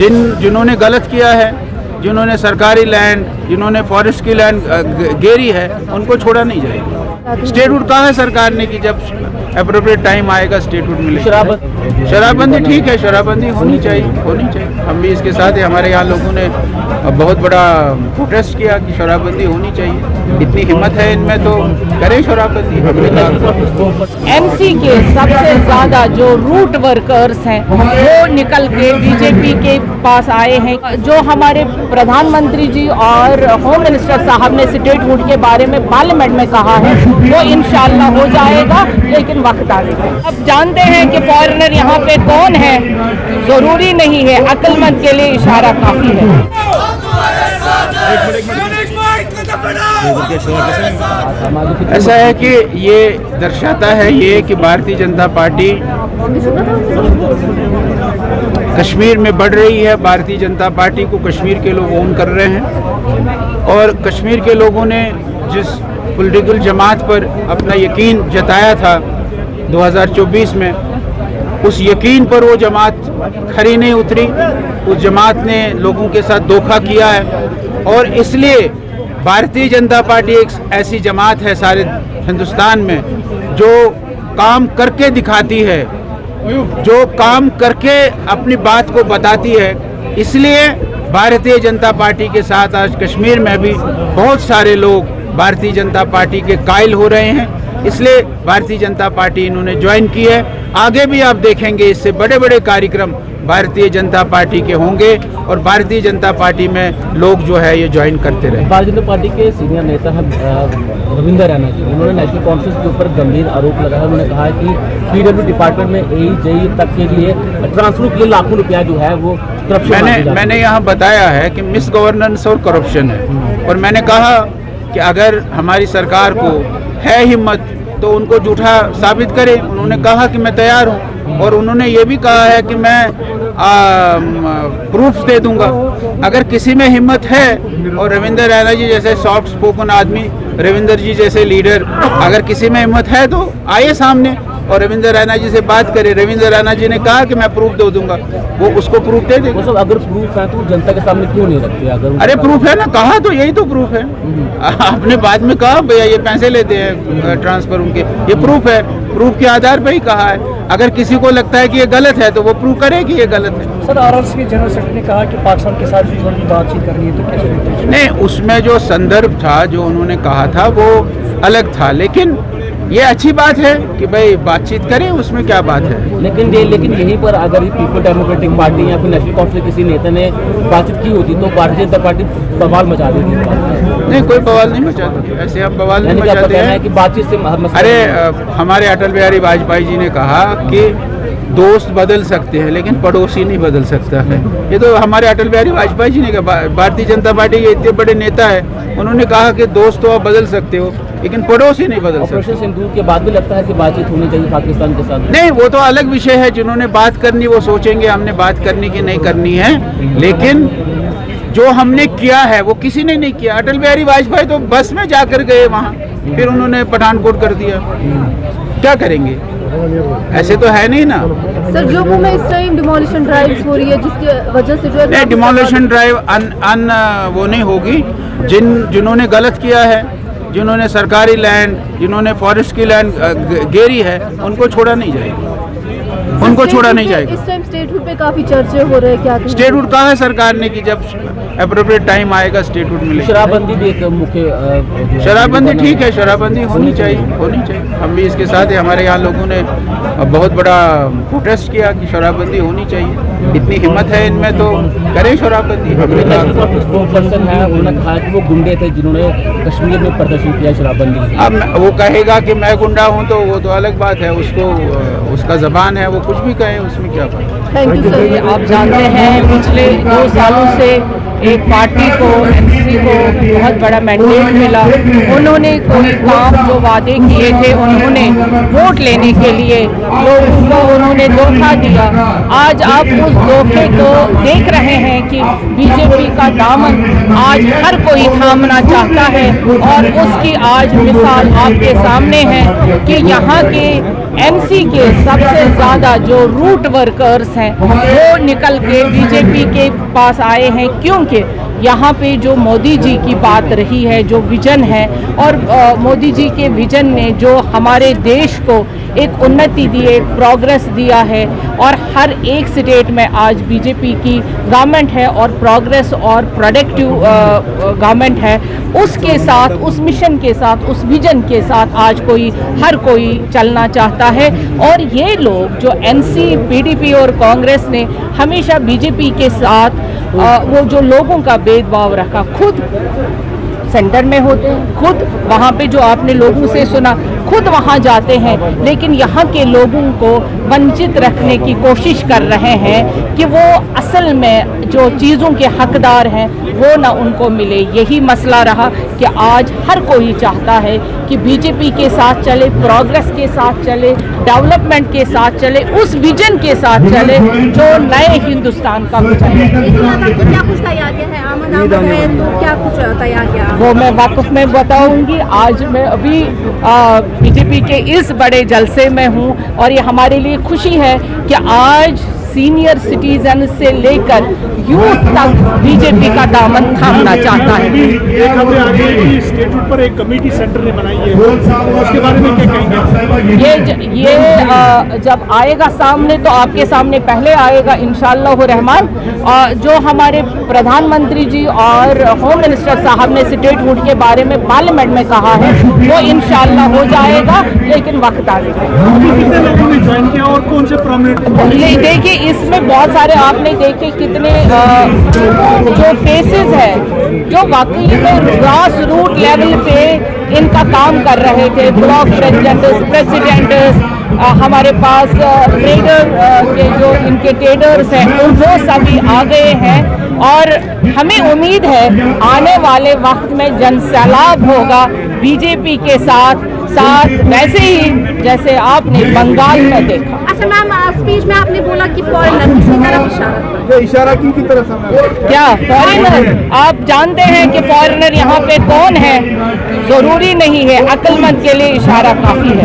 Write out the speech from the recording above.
जिन्होंने गलत किया है, जिन्होंने सरकारी लैंड, जिन्होंने फॉरेस्ट की लैंड घेरी है, उनको छोड़ा नहीं जाएगा। स्टेटहुड कहा है सरकार ने कि जब अप्रोप्रिएट टाइम आएगा स्टेटहुड मिलेगा। शराबबंदी ठीक है, शराबबंदी होनी चाहिए। हम भी इसके साथ हैं। हमारे यहाँ लोगों ने बहुत बड़ा प्रोटेस्ट किया कि शराबबंदी होनी चाहिए। इतनी हिम्मत है इनमें तो करें शराबबंदी। एमसी के सबसे ज्यादा जो रूट वर्कर्स हैं वो निकल के बीजेपी के पास आए हैं। जो हमारे प्रधानमंत्री जी और होम मिनिस्टर साहब ने स्टेटहुड के बारे में पार्लियामेंट में कहा है वो इंशाल्लाह हो जाएगा, लेकिन वक्त आ गया। अब जानते हैं कि फॉरेनर यहाँ पे कौन है, जरूरी नहीं है, अक्लमंद के लिए इशारा काफी है। ऐसा है कि ये दर्शाता है ये कि भारतीय जनता पार्टी कश्मीर में बढ़ रही है। भारतीय जनता पार्टी को कश्मीर के लोग ओन कर रहे हैं और कश्मीर के लोगों ने जिस पॉलिटिकल जमात पर अपना यकीन जताया था 2024 में, उस यकीन पर वो जमात खरी नहीं उतरी। उस जमात ने लोगों के साथ धोखा किया है और इसलिए भारतीय जनता पार्टी एक ऐसी जमात है सारे हिंदुस्तान में जो काम करके दिखाती है, जो काम करके अपनी बात को बताती है। इसलिए भारतीय जनता पार्टी के साथ आज कश्मीर में भी बहुत सारे लोग भारतीय जनता पार्टी के कायल हो रहे हैं। इसलिए भारतीय जनता पार्टी इन्होंने ज्वाइन की है। आगे भी आप देखेंगे इससे बड़े बड़े कार्यक्रम भारतीय जनता पार्टी के होंगे और भारतीय जनता पार्टी में लोग जो है ये ज्वाइन करते रहे। भारतीय जनता पार्टी के सीनियर नेता हैं रविंद्र रैना जी, उन्होंने नेशनल कॉन्फ्रेंस के ऊपर गंभीर आरोप लगाया। उन्होंने कहा है कि पीडब्ल्यू डिपार्टमेंट में AE तक के लिए ट्रांसफर के लिए लाखों रुपया जो है वो करप्शन। मैंने यहाँ बताया है कि मिस गवर्नेंस और करप्शन है और मैंने कहा कि अगर हमारी सरकार को है हिम्मत तो उनको झूठा साबित करें। उन्होंने कहा कि मैं तैयार हूं और उन्होंने ये भी कहा है कि मैं प्रूफ दे दूंगा। अगर किसी में हिम्मत है और रविंद्र रैना जी जैसे सॉफ्ट स्पोकन आदमी, रविंद्र जी जैसे लीडर, अगर किसी में हिम्मत है तो आइए सामने और रविंद्र रैना जी से बात करें। रविंद्र रैना जी ने कहा कि मैं प्रूफ दे दूंगा, वो उसको प्रूफ दे देंगे। अगर प्रूफ है तो जनता के सामने क्यों नहीं रखते? अरे प्रूफ है ना, कहा तो यही तो प्रूफ है। आपने बाद में कहा भैया ये पैसे लेते हैं ट्रांसफर उनके, ये प्रूफ है। प्रूफ के आधार पर ही कहा है। अगर किसी को लगता है कि ये गलत है तो वो प्रूव करे कि ये गलत है। सर, RRC के जनरल सेक्रेटरी ने कहा कि पाकिस्तान के साथ भी थोड़ी बातचीत करनी है, तो कैसे? नहीं, उसमें जो संदर्भ था, जो उन्होंने कहा था वो अलग था, लेकिन ये अच्छी बात है कि भाई बातचीत करें, उसमें क्या बात है। लेकिन यहीं पर अगर पीपल डेमोक्रेटिक पार्टी या फिर नेशनल कॉन्फ्रेंस किसी नेता ने बातचीत की होती तो भारतीय जनता पार्टी बवाल मचा देती। नहीं, कोई बवाल नहीं मचाती, ऐसे हम बवाल नहीं मचाते हैं कि बातचीत से। अरे हमारे अटल बिहारी वाजपेयी जी ने कहा कि दोस्त बदल सकते हैं लेकिन पड़ोसी नहीं बदल सकता है। ये तो हमारे अटल बिहारी वाजपेयी जी ने कहा। भारतीय जनता पार्टी के इतने बड़े नेता है, उन्होंने कहा कि दोस्त तो आप बदल सकते हो लेकिन पड़ोसी नहीं बदल सकते। ऑपरेशन सिंदूर के बाद भी लगता है कि बातचीत होनी चाहिए पाकिस्तान के साथ। नहीं, वो तो अलग विषय है। जिन्होंने बात करनी वो सोचेंगे हमने बात करनी की नहीं करनी है, लेकिन जो हमने किया है वो किसी ने नहीं किया। अटल बिहारी वाजपेयी तो बस में जाकर गए वहाँ, फिर उन्होंने पठानकोट कर दिया। क्या करेंगे? ऐसे तो है नहीं ना। सर, जम्मू में इस टाइम डिमोलिशन ड्राइव्स हो रही है जिसकी वजह से जो है नहीं, डिमोलिशन ड्राइव वो नहीं होगी। जिन्होंने गलत किया है, जिन्होंने सरकारी लैंड, जिन्होंने फॉरेस्ट की लैंड घेरी है, उनको छोड़ा नहीं जाएगा। उनको छोड़ा नहीं जाएगा। इस टाइम स्टेटहुड पे काफी चर्चे हो रहे हैं, क्या स्टेटहुड कहा है सरकार ने कि जब अप्रोप्रिएट टाइम आएगा स्टेटहुड मिलेगा। शराबबंदी भी एक मुख्य। शराबबंदी ठीक है, शराबबंदी होनी चाहिए। हम भी इसके साथ हैं। हमारे यहाँ लोगों ने बहुत बड़ा प्रोटेस्ट किया कि शराबबंदी होनी चाहिए। इतनी हिम्मत है इनमें तो करें शराबबंदी। पर्सन है, उन्होंने कहा कि वो गुंडे थे जिन्होंने कश्मीर में प्रदर्शन किया शराबबंदी। अब वो कहेगा कि मैं गुंडा हूँ तो वो तो अलग बात है, उसका जबान है, वो कुछ भी कहे, उसमें क्या बात है। Thank you sir. आप जानते हैं पिछले 2 सालों से एक पार्टी को, एमसी को बहुत बड़ा मैंडेट मिला। उन्होंने कोई काम जो वादे किए थे, उन्होंने वोट लेने के लिए लोगों को उन्होंने धोखा दिया। आज आप उस धोखे को देख रहे हैं कि बीजेपी का दामन आज हर कोई थामना चाहता है और उसकी आज मिसाल आपके सामने है कि यहाँ के एमसी के सबसे ज़्यादा जो रूट वर्कर्स हैं वो निकल के बीजेपी के पास आए हैं, क्योंकि यहाँ पे जो मोदी जी की बात रही है, जो विजन है, और मोदी जी के विजन ने जो हमारे देश को एक उन्नति दी, एक प्रोग्रेस दिया है, और हर एक स्टेट में आज बीजेपी की गवर्नमेंट है और प्रोग्रेस और प्रोडक्टिव गवर्नमेंट है, उसके साथ, उस मिशन के साथ, उस विजन के साथ आज हर कोई चलना चाहता है। और ये लोग जो एनसी, पीडीपी और कांग्रेस ने हमेशा बीजेपी के साथ वो जो लोगों का भेदभाव रखा, खुद सेंटर में होते हैं, खुद वहाँ पे जो आपने लोगों से सुना, खुद वहाँ जाते हैं, लेकिन यहाँ के लोगों को वंचित रखने की कोशिश कर रहे हैं कि वो असल में जो चीज़ों के हकदार हैं वो ना उनको मिले। यही मसला रहा कि आज हर कोई चाहता है कि बीजेपी के साथ चले, प्रोग्रेस के साथ चले, डेवलपमेंट के साथ चले, उस विजन के साथ चले जो नए हिंदुस्तान का विजन है। क्या कुछ तैयार किया है? आमद है तो क्या कुछ तैयार किया? वो मैं वाकफ में बताऊंगी। आज मैं अभी बीजेपी के इस बड़े जलसे में हूँ और ये हमारे लिए खुशी है कि आज सीनियर सिटीजन से लेकर यूथ तक बीजेपी का दामन थामना चाहता है। एक खबर आ रही है कि स्टेटहुड पर एक कमेटी सेंटर ने बनाई है, उसके बारे में क्या कहेंगे? ये जब आएगा सामने तो आपके सामने पहले आएगा इंशाअल्लाह रहमान। जो हमारे प्रधानमंत्री जी और होम मिनिस्टर साहब ने स्टेटहुड के बारे में पार्लियामेंट में कहा है वो इंशाअल्लाह हो जाएगा, लेकिन वक्त आएगा। कितने लोगों ने ज्वाइन किया और कौन से प्रोमिनेंट? देखिए, इसमें बहुत सारे आपने देखे कितने जो फेसेस है जो वाकई में ग्रास रूट लेवल पे इनका काम कर रहे थे, ब्लॉक प्रेसिडेंट्स, हमारे पास ट्रेडर के जो इनके ट्रेडर्स हैं वो सभी आ गए हैं, और हमें उम्मीद है आने वाले वक्त में जनसैलाब होगा बीजेपी के साथ, वैसे ही जैसे आपने बंगाल में देखा। अच्छा मैम, स्पीच में आपने बोला कि फॉरेनर, किसकी तरफ इशारा की तरफ? क्या फॉरेनर? आप जानते हैं कि फॉरेनर यहाँ पे कौन है, जरूरी नहीं है, अक्लमंद के लिए इशारा काफी है।